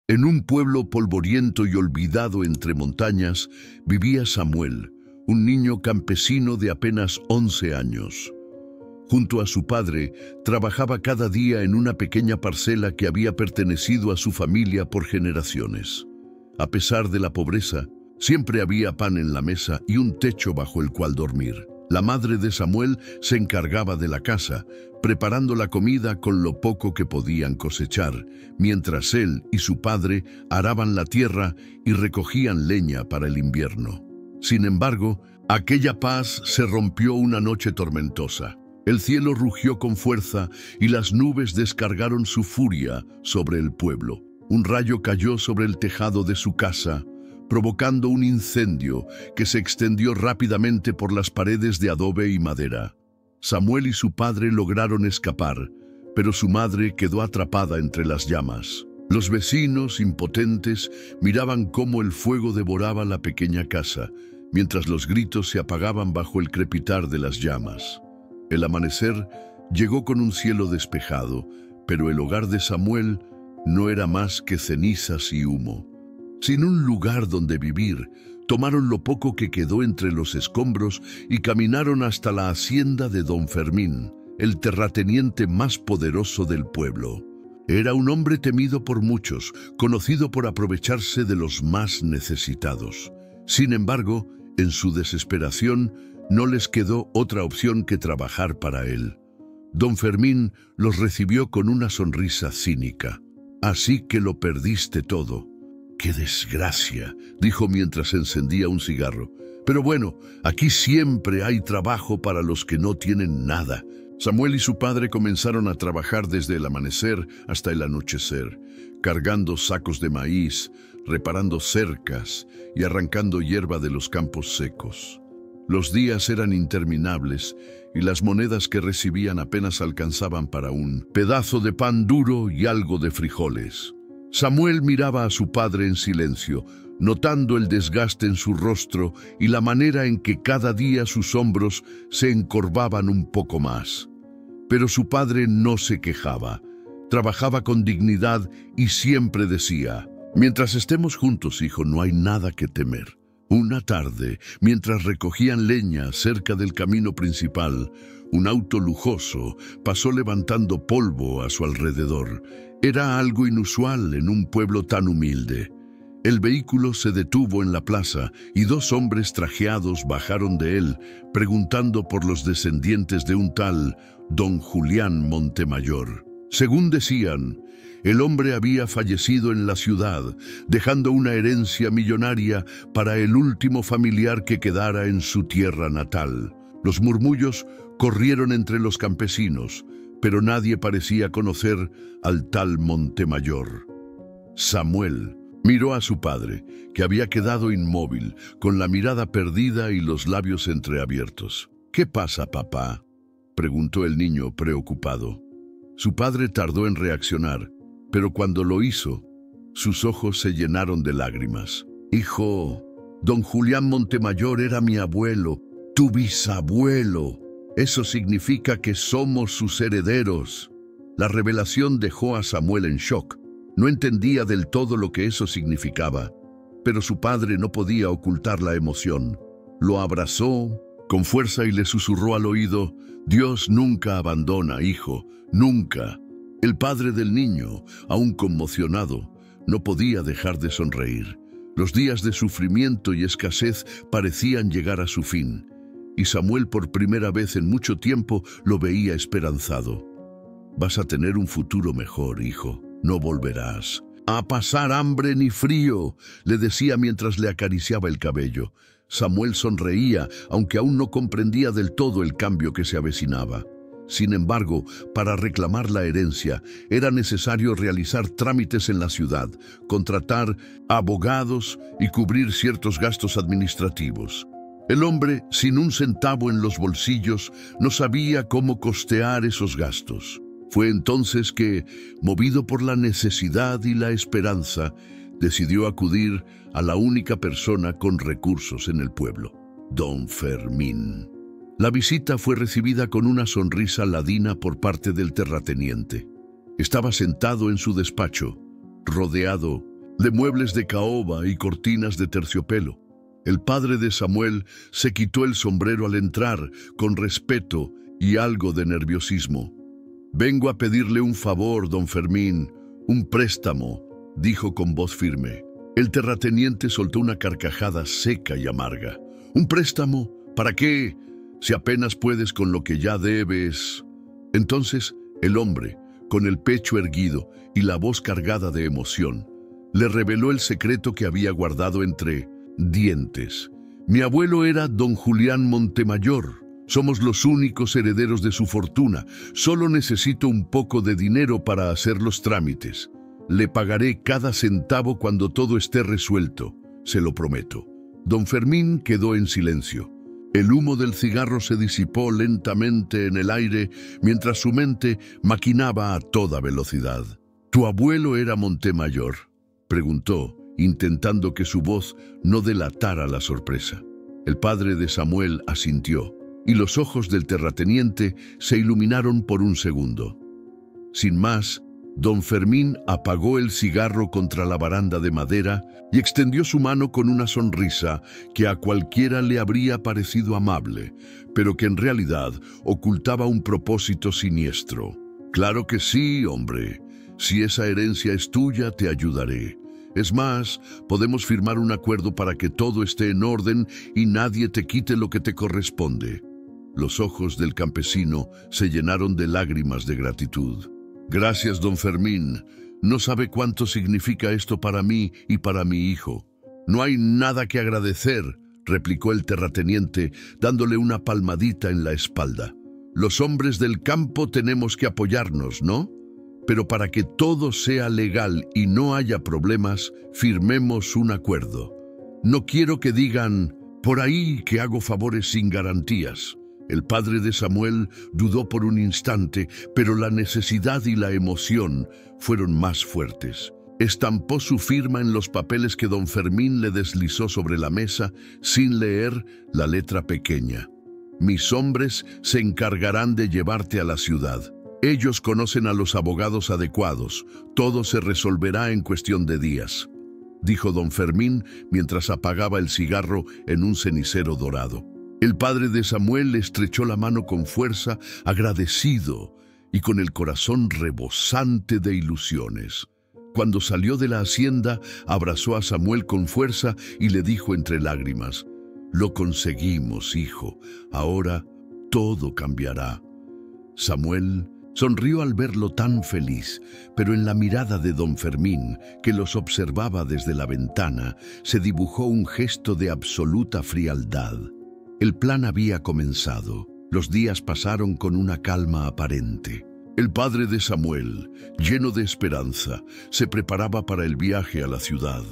En un pueblo polvoriento y olvidado entre montañas, vivía Samuel, un niño campesino de apenas 11 años. Junto a su padre, trabajaba cada día en una pequeña parcela que había pertenecido a su familia por generaciones. A pesar de la pobreza, siempre había pan en la mesa y un techo bajo el cual dormir. La madre de Samuel se encargaba de la casa, preparando la comida con lo poco que podían cosechar, mientras él y su padre araban la tierra y recogían leña para el invierno. Sin embargo, aquella paz se rompió una noche tormentosa. El cielo rugió con fuerza y las nubes descargaron su furia sobre el pueblo. Un rayo cayó sobre el tejado de su casa, provocando un incendio que se extendió rápidamente por las paredes de adobe y madera. Samuel y su padre lograron escapar, pero su madre quedó atrapada entre las llamas. Los vecinos, impotentes, miraban cómo el fuego devoraba la pequeña casa, mientras los gritos se apagaban bajo el crepitar de las llamas. El amanecer llegó con un cielo despejado, pero el hogar de Samuel no era más que cenizas y humo. Sin un lugar donde vivir, tomaron lo poco que quedó entre los escombros y caminaron hasta la hacienda de don Fermín, el terrateniente más poderoso del pueblo. Era un hombre temido por muchos, conocido por aprovecharse de los más necesitados. Sin embargo, en su desesperación, no les quedó otra opción que trabajar para él. Don Fermín los recibió con una sonrisa cínica. «Así que lo perdiste todo». «¡Qué desgracia!», dijo mientras encendía un cigarro. «Pero bueno, aquí siempre hay trabajo para los que no tienen nada». Samuel y su padre comenzaron a trabajar desde el amanecer hasta el anochecer, cargando sacos de maíz, reparando cercas y arrancando hierba de los campos secos. Los días eran interminables y las monedas que recibían apenas alcanzaban para un pedazo de pan duro y algo de frijoles. Samuel miraba a su padre en silencio, notando el desgaste en su rostro y la manera en que cada día sus hombros se encorvaban un poco más. Pero su padre no se quejaba, trabajaba con dignidad y siempre decía: «Mientras estemos juntos, hijo, no hay nada que temer». Una tarde, mientras recogían leña cerca del camino principal, un auto lujoso pasó levantando polvo a su alrededor. Era algo inusual en un pueblo tan humilde. El vehículo se detuvo en la plaza y dos hombres trajeados bajaron de él, preguntando por los descendientes de un tal don Julián Montemayor. Según decían, el hombre había fallecido en la ciudad, dejando una herencia millonaria para el último familiar que quedara en su tierra natal. Los murmullos corrieron entre los campesinos, pero nadie parecía conocer al tal Montemayor. Samuel miró a su padre, que había quedado inmóvil, con la mirada perdida y los labios entreabiertos. «¿Qué pasa, papá?», preguntó el niño preocupado. Su padre tardó en reaccionar, pero cuando lo hizo, sus ojos se llenaron de lágrimas. «Hijo, don Julián Montemayor era mi abuelo, tu bisabuelo. Eso significa que somos sus herederos». La revelación dejó a Samuel en shock. No entendía del todo lo que eso significaba, pero su padre no podía ocultar la emoción. Lo abrazó con fuerza y le susurró al oído: «Dios nunca abandona, hijo, nunca». El padre del niño, aún conmocionado, no podía dejar de sonreír. Los días de sufrimiento y escasez parecían llegar a su fin, y Samuel por primera vez en mucho tiempo lo veía esperanzado. «Vas a tener un futuro mejor, hijo. No volverás a pasar hambre ni frío», le decía mientras le acariciaba el cabello. Samuel sonreía, aunque aún no comprendía del todo el cambio que se avecinaba. Sin embargo, para reclamar la herencia, era necesario realizar trámites en la ciudad, contratar abogados y cubrir ciertos gastos administrativos. El hombre, sin un centavo en los bolsillos, no sabía cómo costear esos gastos. Fue entonces que, movido por la necesidad y la esperanza, decidió acudir a la única persona con recursos en el pueblo, don Fermín. La visita fue recibida con una sonrisa ladina por parte del terrateniente. Estaba sentado en su despacho, rodeado de muebles de caoba y cortinas de terciopelo. El padre de Samuel se quitó el sombrero al entrar, con respeto y algo de nerviosismo. «Vengo a pedirle un favor, don Fermín, un préstamo», dijo con voz firme. El terrateniente soltó una carcajada seca y amarga. «¿Un préstamo? ¿Para qué? Si apenas puedes con lo que ya debes». Entonces el hombre, con el pecho erguido y la voz cargada de emoción, le reveló el secreto que había guardado entre dientes. «Mi abuelo era don Julián Montemayor. Somos los únicos herederos de su fortuna. Solo necesito un poco de dinero para hacer los trámites. Le pagaré cada centavo cuando todo esté resuelto, se lo prometo». Don Fermín quedó en silencio. El humo del cigarro se disipó lentamente en el aire mientras su mente maquinaba a toda velocidad. «¿Tu abuelo era Montemayor?», preguntó, intentando que su voz no delatara la sorpresa. El padre de Samuel asintió, y los ojos del terrateniente se iluminaron por un segundo. Sin más, don Fermín apagó el cigarro contra la baranda de madera y extendió su mano con una sonrisa que a cualquiera le habría parecido amable, pero que en realidad ocultaba un propósito siniestro. «Claro que sí, hombre. Si esa herencia es tuya, te ayudaré. Es más, podemos firmar un acuerdo para que todo esté en orden y nadie te quite lo que te corresponde». Los ojos del campesino se llenaron de lágrimas de gratitud. «Gracias, don Fermín. No sabe cuánto significa esto para mí y para mi hijo». «No hay nada que agradecer», replicó el terrateniente, dándole una palmadita en la espalda. «Los hombres del campo tenemos que apoyarnos, ¿no? Pero para que todo sea legal y no haya problemas, firmemos un acuerdo. No quiero que digan por ahí que hago favores sin garantías». El padre de Samuel dudó por un instante, pero la necesidad y la emoción fueron más fuertes. Estampó su firma en los papeles que don Fermín le deslizó sobre la mesa, sin leer la letra pequeña. «Mis hombres se encargarán de llevarte a la ciudad. Ellos conocen a los abogados adecuados. Todo se resolverá en cuestión de días», dijo don Fermín mientras apagaba el cigarro en un cenicero dorado. El padre de Samuel le estrechó la mano con fuerza, agradecido y con el corazón rebosante de ilusiones. Cuando salió de la hacienda, abrazó a Samuel con fuerza y le dijo entre lágrimas: «Lo conseguimos, hijo. Ahora todo cambiará». Samuel sonrió al verlo tan feliz, pero en la mirada de don Fermín, que los observaba desde la ventana, se dibujó un gesto de absoluta frialdad. El plan había comenzado. Los días pasaron con una calma aparente. El padre de Samuel, lleno de esperanza, se preparaba para el viaje a la ciudad.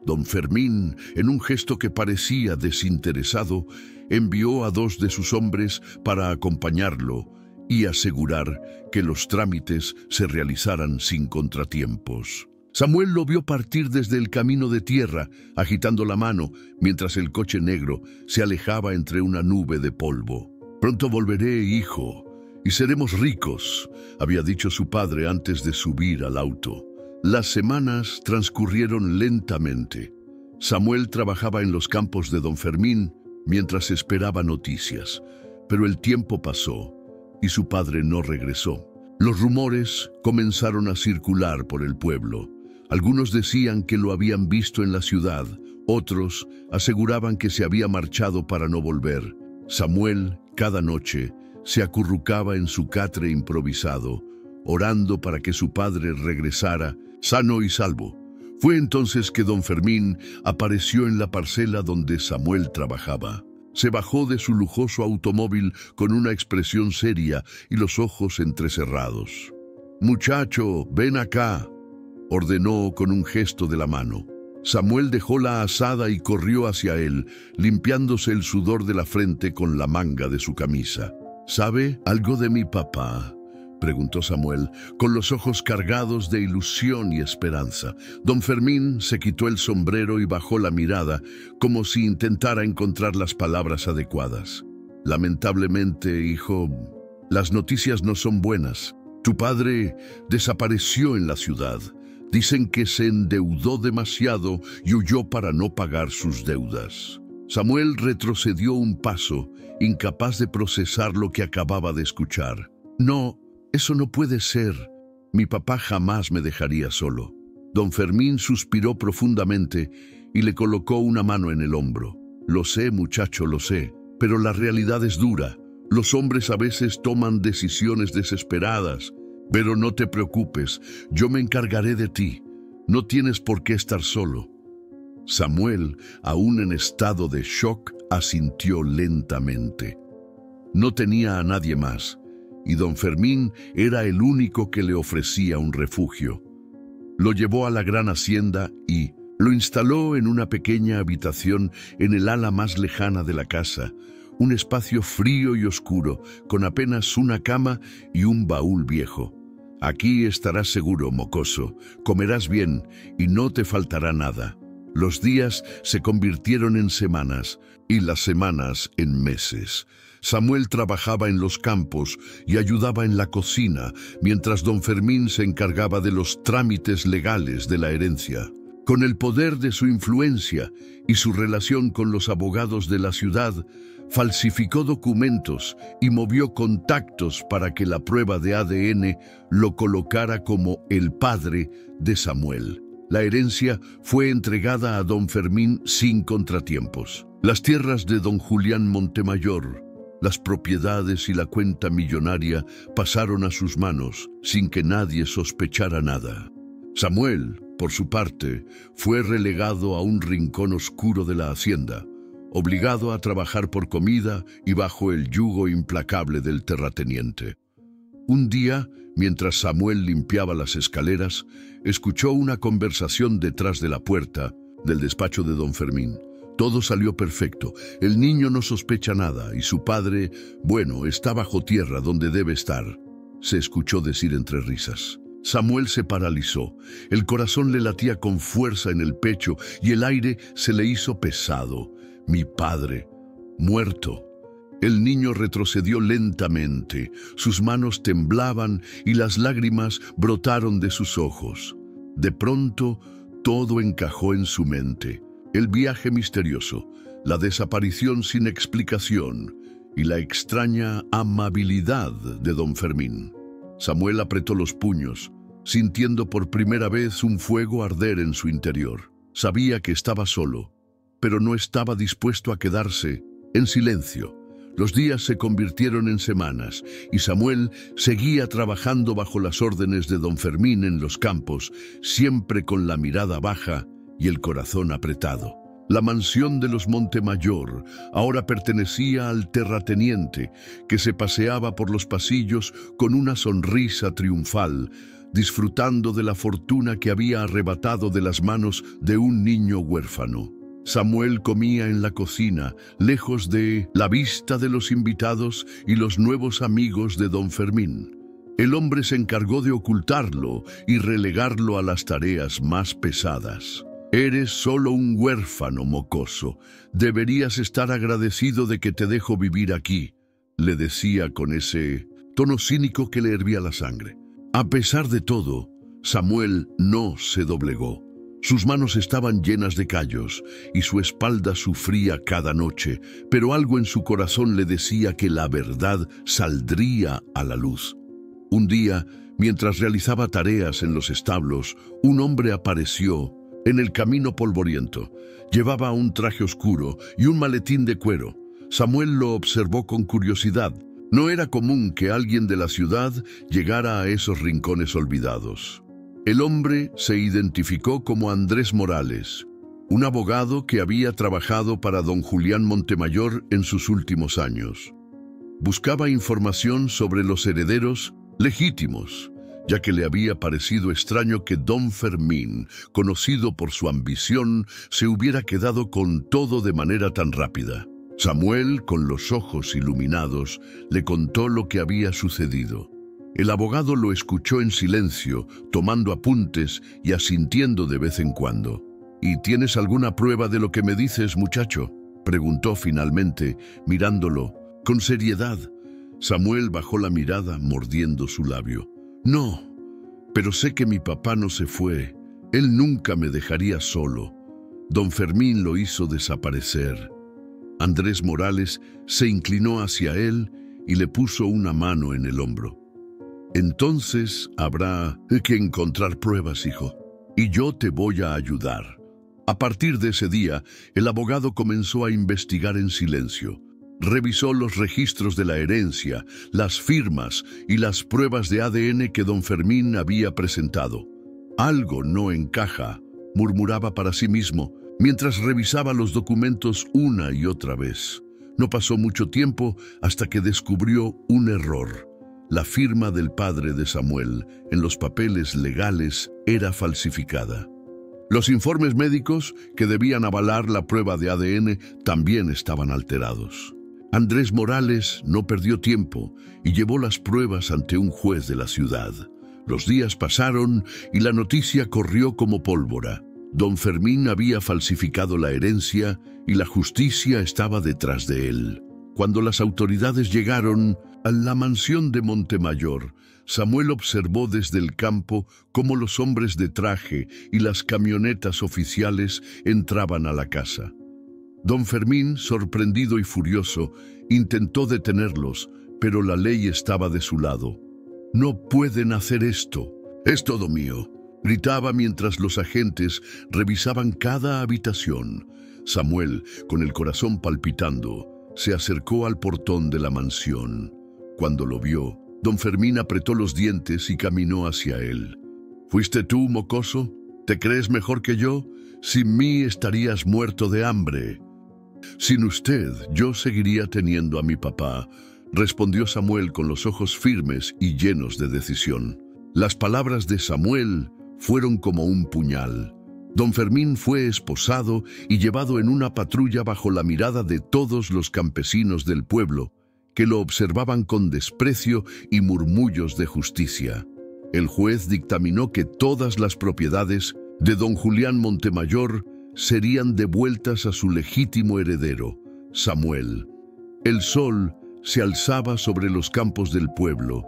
Don Fermín, en un gesto que parecía desinteresado, envió a 2 de sus hombres para acompañarlo y asegurar que los trámites se realizaran sin contratiempos. Samuel lo vio partir desde el camino de tierra, agitando la mano, mientras el coche negro se alejaba entre una nube de polvo. «Pronto volveré, hijo, y seremos ricos», había dicho su padre antes de subir al auto. Las semanas transcurrieron lentamente. Samuel trabajaba en los campos de don Fermín mientras esperaba noticias, pero el tiempo pasó y su padre no regresó. Los rumores comenzaron a circular por el pueblo. Algunos decían que lo habían visto en la ciudad, otros aseguraban que se había marchado para no volver. Samuel, cada noche, se acurrucaba en su catre improvisado, orando para que su padre regresara sano y salvo. Fue entonces que don Fermín apareció en la parcela donde Samuel trabajaba. Se bajó de su lujoso automóvil con una expresión seria y los ojos entrecerrados. «Muchacho, ven acá», ordenó con un gesto de la mano. Samuel dejó la azada y corrió hacia él, limpiándose el sudor de la frente con la manga de su camisa. «¿Sabe algo de mi papá?», preguntó Samuel, con los ojos cargados de ilusión y esperanza. Don Fermín se quitó el sombrero y bajó la mirada, como si intentara encontrar las palabras adecuadas. «Lamentablemente, hijo, las noticias no son buenas. Tu padre desapareció en la ciudad. Dicen que se endeudó demasiado y huyó para no pagar sus deudas. Samuel retrocedió un paso, incapaz de procesar lo que acababa de escuchar. No, eso no puede ser. Mi papá jamás me dejaría solo. Don Fermín suspiró profundamente y le colocó una mano en el hombro. Lo sé, muchacho, lo sé, pero la realidad es dura. Los hombres a veces toman decisiones desesperadas. Pero no te preocupes, yo me encargaré de ti. No tienes por qué estar solo. Samuel, aún en estado de shock, asintió lentamente. No tenía a nadie más, y don Fermín era el único que le ofrecía un refugio. Lo llevó a la gran hacienda y lo instaló en una pequeña habitación en el ala más lejana de la casa, un espacio frío y oscuro, con apenas una cama y un baúl viejo. Aquí estarás seguro, mocoso, comerás bien y no te faltará nada. Los días se convirtieron en semanas y las semanas en meses. Samuel trabajaba en los campos y ayudaba en la cocina, mientras don Fermín se encargaba de los trámites legales de la herencia. Con el poder de su influencia y su relación con los abogados de la ciudad, falsificó documentos y movió contactos para que la prueba de ADN lo colocara como el padre de Samuel. La herencia fue entregada a don Fermín sin contratiempos. Las tierras de don Julián Montemayor, las propiedades y la cuenta millonaria pasaron a sus manos sin que nadie sospechara nada. Samuel, por su parte, fue relegado a un rincón oscuro de la hacienda, obligado a trabajar por comida y bajo el yugo implacable del terrateniente. Un día, mientras Samuel limpiaba las escaleras, escuchó una conversación detrás de la puerta del despacho de don Fermín. Todo salió perfecto. El niño no sospecha nada y su padre, bueno, está bajo tierra donde debe estar, se escuchó decir entre risas. Samuel se paralizó. El corazón le latía con fuerza en el pecho y el aire se le hizo pesado. Mi padre, muerto. El niño retrocedió lentamente. Sus manos temblaban y las lágrimas brotaron de sus ojos. De pronto, todo encajó en su mente. El viaje misterioso, la desaparición sin explicación y la extraña amabilidad de don Fermín. Samuel apretó los puños, sintiendo por primera vez un fuego arder en su interior. Sabía que estaba solo, pero no estaba dispuesto a quedarse en silencio. Los días se convirtieron en semanas y Samuel seguía trabajando bajo las órdenes de don Fermín en los campos, siempre con la mirada baja y el corazón apretado. La mansión de los Montemayor ahora pertenecía al terrateniente, que se paseaba por los pasillos con una sonrisa triunfal, disfrutando de la fortuna que había arrebatado de las manos de un niño huérfano. Samuel comía en la cocina, lejos de la vista de los invitados y los nuevos amigos de don Fermín. El hombre se encargó de ocultarlo y relegarlo a las tareas más pesadas. Eres solo un huérfano, mocoso. Deberías estar agradecido de que te dejo vivir aquí, le decía con ese tono cínico que le hervía la sangre. A pesar de todo, Samuel no se doblegó. Sus manos estaban llenas de callos y su espalda sufría cada noche, pero algo en su corazón le decía que la verdad saldría a la luz. Un día, mientras realizaba tareas en los establos, un hombre apareció en el camino polvoriento. Llevaba un traje oscuro y un maletín de cuero. Samuel lo observó con curiosidad. No era común que alguien de la ciudad llegara a esos rincones olvidados. El hombre se identificó como Andrés Morales, un abogado que había trabajado para don Julián Montemayor en sus últimos años. Buscaba información sobre los herederos legítimos, ya que le había parecido extraño que don Fermín, conocido por su ambición, se hubiera quedado con todo de manera tan rápida. Samuel, con los ojos iluminados, le contó lo que había sucedido. El abogado lo escuchó en silencio, tomando apuntes y asintiendo de vez en cuando. ¿Y tienes alguna prueba de lo que me dices, muchacho?, preguntó finalmente, mirándolo con seriedad. Samuel bajó la mirada, mordiendo su labio. No, pero sé que mi papá no se fue. Él nunca me dejaría solo. Don Fermín lo hizo desaparecer. Andrés Morales se inclinó hacia él y le puso una mano en el hombro. Entonces habrá que encontrar pruebas, hijo, y yo te voy a ayudar. A partir de ese día, el abogado comenzó a investigar en silencio. Revisó los registros de la herencia, las firmas y las pruebas de ADN que don Fermín había presentado. Algo no encaja, murmuraba para sí mismo, mientras revisaba los documentos una y otra vez. No pasó mucho tiempo hasta que descubrió un error. La firma del padre de Samuel en los papeles legales era falsificada. Los informes médicos que debían avalar la prueba de ADN también estaban alterados. Andrés Morales no perdió tiempo y llevó las pruebas ante un juez de la ciudad. Los días pasaron y la noticia corrió como pólvora. Don Fermín había falsificado la herencia y la justicia estaba detrás de él. Cuando las autoridades llegaron a la mansión de Montemayor, Samuel observó desde el campo cómo los hombres de traje y las camionetas oficiales entraban a la casa. Don Fermín, sorprendido y furioso, intentó detenerlos, pero la ley estaba de su lado. «No pueden hacer esto. Es todo mío», gritaba mientras los agentes revisaban cada habitación. Samuel, con el corazón palpitando, se acercó al portón de la mansión. Cuando lo vio, don Fermín apretó los dientes y caminó hacia él. «¿Fuiste tú, mocoso? ¿Te crees mejor que yo? Sin mí estarías muerto de hambre». «Sin usted, yo seguiría teniendo a mi papá», respondió Samuel con los ojos firmes y llenos de decisión. Las palabras de Samuel fueron como un puñal. Don Fermín fue esposado y llevado en una patrulla bajo la mirada de todos los campesinos del pueblo, que lo observaban con desprecio y murmullos de justicia. El juez dictaminó que todas las propiedades de don Julián Montemayor serían devueltas a su legítimo heredero, Samuel. El sol se alzaba sobre los campos del pueblo,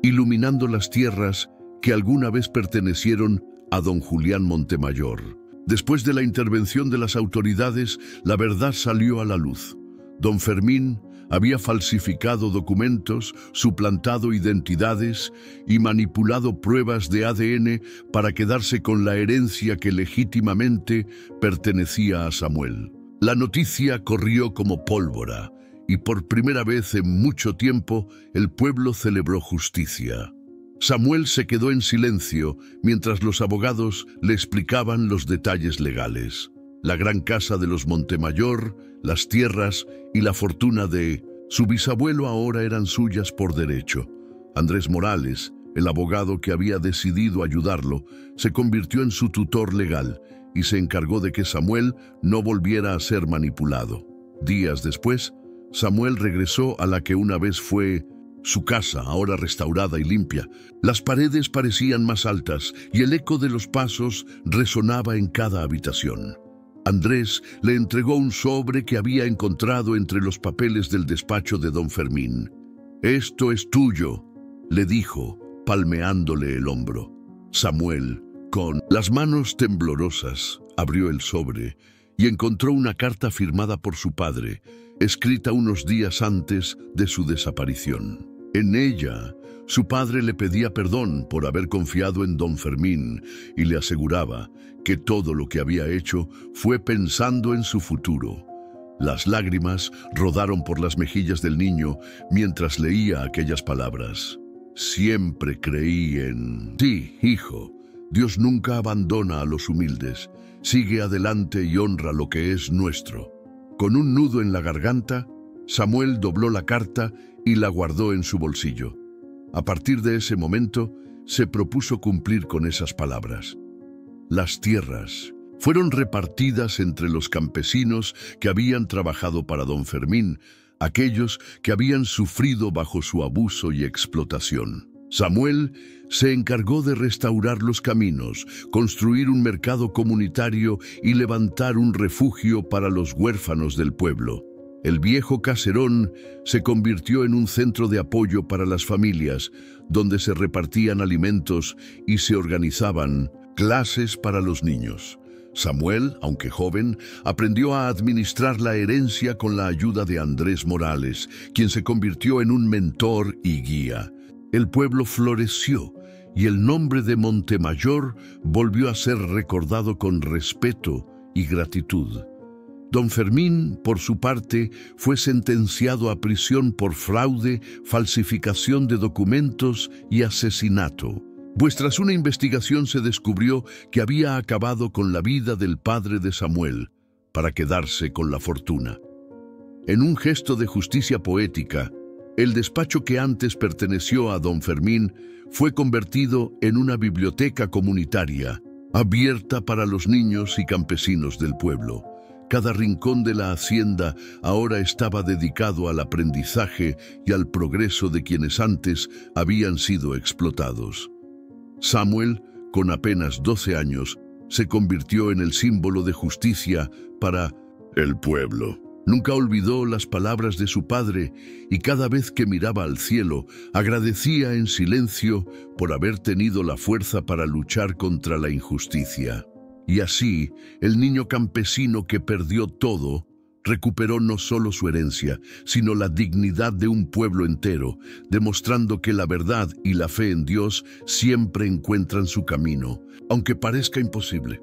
iluminando las tierras que alguna vez pertenecieron a don Julián Montemayor. Después de la intervención de las autoridades, la verdad salió a la luz. Don Fermín había falsificado documentos, suplantado identidades y manipulado pruebas de ADN para quedarse con la herencia que legítimamente pertenecía a Samuel. La noticia corrió como pólvora y por primera vez en mucho tiempo el pueblo celebró justicia. Samuel se quedó en silencio mientras los abogados le explicaban los detalles legales. La gran casa de los Montemayor, las tierras y la fortuna de su bisabuelo ahora eran suyas por derecho. Andrés Morales, el abogado que había decidido ayudarlo, se convirtió en su tutor legal y se encargó de que Samuel no volviera a ser manipulado. Días después, Samuel regresó a la que una vez fue su casa, ahora restaurada y limpia. Las paredes parecían más altas y el eco de los pasos resonaba en cada habitación. Andrés le entregó un sobre que había encontrado entre los papeles del despacho de don Fermín. «Esto es tuyo», le dijo, palmeándole el hombro. Samuel, con las manos temblorosas, abrió el sobre y encontró una carta firmada por su padre, escrita unos días antes de su desaparición. En ella, su padre le pedía perdón por haber confiado en don Fermín y le aseguraba que todo lo que había hecho fue pensando en su futuro. Las lágrimas rodaron por las mejillas del niño mientras leía aquellas palabras. «Siempre creí en ti, hijo. Dios nunca abandona a los humildes. Sigue adelante y honra lo que es nuestro». Con un nudo en la garganta, Samuel dobló la carta y la guardó en su bolsillo. A partir de ese momento, se propuso cumplir con esas palabras. Las tierras fueron repartidas entre los campesinos que habían trabajado para don Fermín, aquellos que habían sufrido bajo su abuso y explotación. Samuel se encargó de restaurar los caminos, construir un mercado comunitario y levantar un refugio para los huérfanos del pueblo. El viejo caserón se convirtió en un centro de apoyo para las familias, donde se repartían alimentos y se organizaban Clases para los niños. Samuel, aunque joven, aprendió a administrar la herencia con la ayuda de Andrés Morales, quien se convirtió en un mentor y guía. El pueblo floreció y el nombre de Montemayor volvió a ser recordado con respeto y gratitud. Don Fermín, por su parte, fue sentenciado a prisión por fraude, falsificación de documentos y asesinato. Tras una investigación se descubrió que había acabado con la vida del padre de Samuel para quedarse con la fortuna. En un gesto de justicia poética, el despacho que antes perteneció a don Fermín fue convertido en una biblioteca comunitaria, abierta para los niños y campesinos del pueblo. Cada rincón de la hacienda ahora estaba dedicado al aprendizaje y al progreso de quienes antes habían sido explotados. Samuel, con apenas 12 años, se convirtió en el símbolo de justicia para el pueblo. Nunca olvidó las palabras de su padre y cada vez que miraba al cielo, agradecía en silencio por haber tenido la fuerza para luchar contra la injusticia. Y así, el niño campesino que perdió todo, recuperó no solo su herencia, sino la dignidad de un pueblo entero, demostrando que la verdad y la fe en Dios siempre encuentran su camino, aunque parezca imposible.